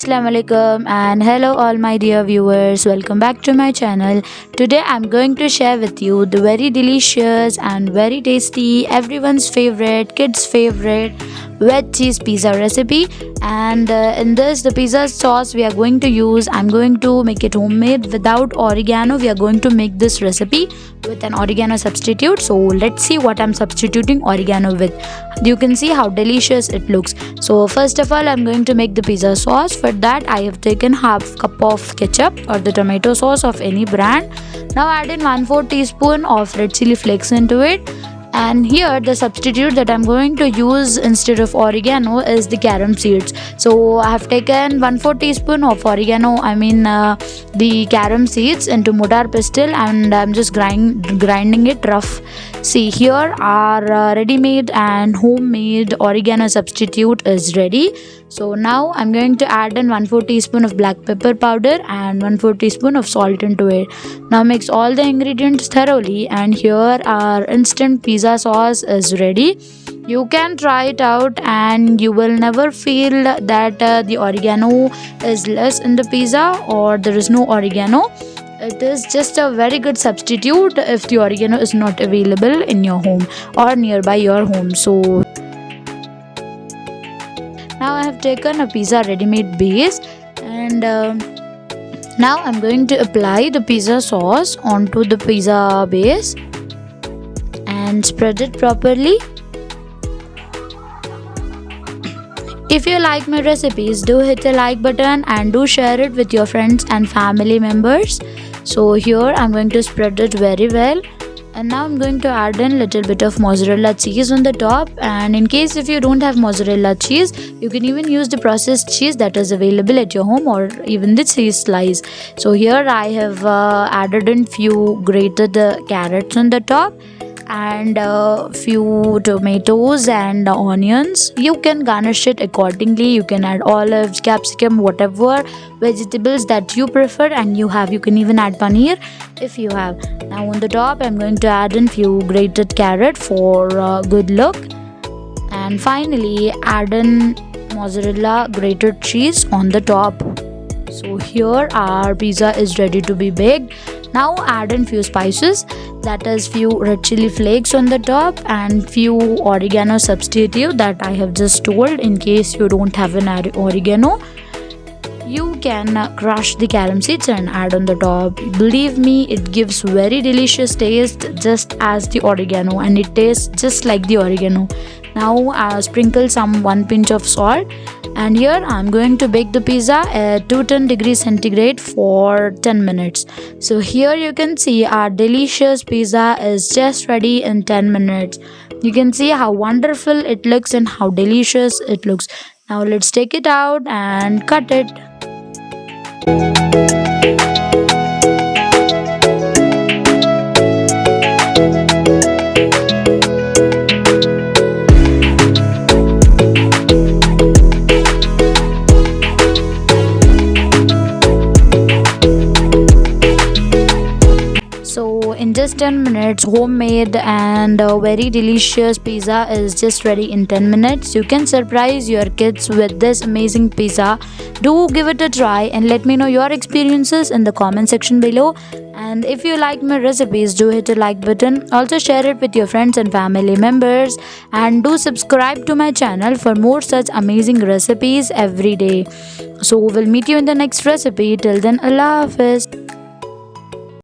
Assalamualaikum and hello all my dear viewers, welcome back to my channel. Today I'm going to share with you the very delicious and very tasty, everyone's favorite, kids favorite veg cheese pizza recipe. And in this the pizza sauce we are going to use, I'm going to make it homemade without oregano. We are going to make this recipe with an oregano substitute. So let's see what I'm substituting oregano with. You can see how delicious it looks. So first of all I'm going to make the pizza sauce. For that I have taken half cup of ketchup or the tomato sauce of any brand. Now add in 1/4 teaspoon of red chili flakes into it. And here the substitute that I'm going to use instead of oregano is the carom seeds. So I have taken 1/4 teaspoon of oregano, the carom seeds into mortar pestle, and I'm just grinding it rough. See, here our ready-made and homemade oregano substitute is ready. So now I'm going to add in 1/4 teaspoon of black pepper powder and 1/4 teaspoon of salt into it. Now mix all the ingredients thoroughly, and here our instant pizza sauce is ready. You can try it out and you will never feel that the oregano is less in the pizza or there is no oregano. It is just a very good substitute if the oregano is not available in your home or nearby your home. So now I have taken a pizza ready-made base, and now I'm going to apply the pizza sauce onto the pizza base and spread it properly. If you like my recipes, do hit the like button and do share it with your friends and family members. So here I'm going to spread it very well, and now I'm going to add in little bit of mozzarella cheese on the top. And in case if you don't have mozzarella cheese, you can even use the processed cheese that is available at your home, or even the cheese slice. So here I have added in few grated carrots on the top and few tomatoes and onions. You can garnish it accordingly. You can add olives, capsicum, whatever vegetables that you prefer and you have. You can even add paneer if you have. Now on the top I'm going to add in few grated carrot for good look, and finally add in mozzarella grated cheese on the top. So here our pizza is ready to be baked. Now add in few spices, that is few red chili flakes on the top and few oregano substitute that I have just told. In case you don't have an oregano, you can crush the carom seeds and add on the top. Believe me, it gives very delicious taste just as the oregano, and it tastes just like the oregano. Now sprinkle some 1 pinch of salt, and here I'm going to bake the pizza at 210 degrees centigrade for 10 minutes. So here you can see our delicious pizza is just ready in 10 minutes. You can see how wonderful it looks and how delicious it looks. Now let's take it out and cut it. So in just 10 minutes, homemade and very delicious pizza is just ready in 10 minutes. You can surprise your kids with this amazing pizza. Do give it a try and let me know your experiences in the comment section below. And if you like my recipes, do hit the like button. Also share it with your friends and family members, and do subscribe to my channel for more such amazing recipes every day. So we'll meet you in the next recipe. Till then, Allah Hafiz.